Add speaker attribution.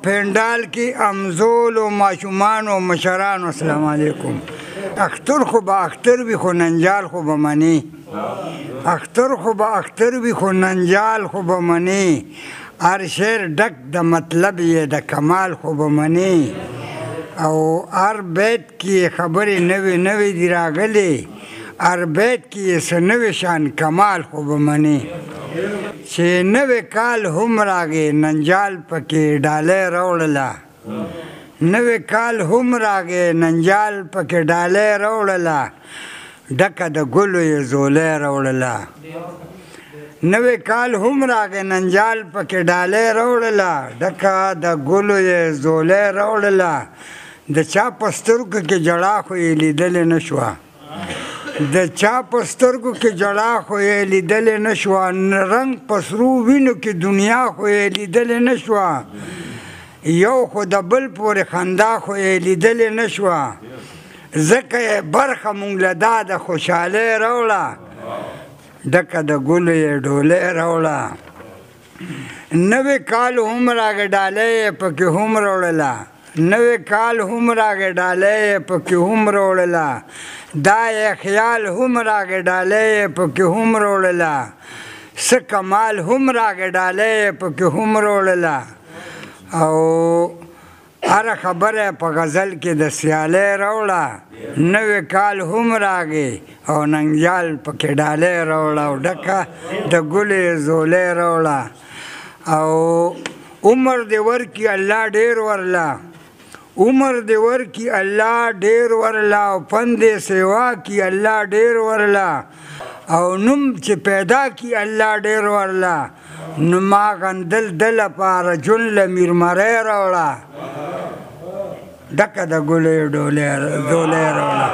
Speaker 1: پینډال کې امزول او ماشومان او مشران السلام علیکم. اختر خو به اختر وي خو ننجال خو به منی. اختر خو به اختر وي خو ننجال خو به منی. هر شعر ډک د مطلب یې د کمال خو به منی. او هر بیت کې خبرې نوې نوې دي راغلې. هر بیت کې څه نوې شان کمال خو به منی. چې نوې کال هم راغی ننجال پکې ډالۍ راوړله. نوې کال هم راغی ننجال پکې ډالۍ راوړله. ډکه د ګلو یې زولۍ راوړله. نوې کال هم راغی ننجال پکې ډالۍ راوړله. ډکه د ګلو یې زولۍ راوړله. د چا په سترګو کې ژړا خو یې لیدلې نه شوه. د چا په سترګو کې ژړا خو یې لیدلې نه شوه. رنګ په سرو وینو کې دنیا خو یې لیدلې نه شوه. یو خو د بل پورې خندا خو یې لیدلې نه شوه. ځکه یې برخه مونږ له دا د خوشحالۍ راوړه. ډکه د ګلو یې ډولۍ راوړه. نوې کال هم راغی ډالۍ یې پکې هم راوړله. نوې کال هم راغی ډالۍ یې پکې هم راوړله. دا یې خیال هم راغی ډالۍ یې پکې هم راوړله. څه کمال هم راغی ډالۍ یې پکې هم راوړله. او هره خبره په غزل کې د سیالۍ راوړه. نوې کال هم راغی او ننجال پکې ډالۍ راوړه. او ډکه د ګلو یې زولۍ راوړه. او عمر دې ورکړي الله ډېر ورله. عمر دې ورکړي الله ډېر ورله. او پند دې سیوا کړي الله ډېر ورله. او نوم چې پیدا کړي الله ډېر ورله. نو ما غندل د لپاره جون له میرمرۍ راوړه. ډکه د ګلو یې زولۍ راوړه.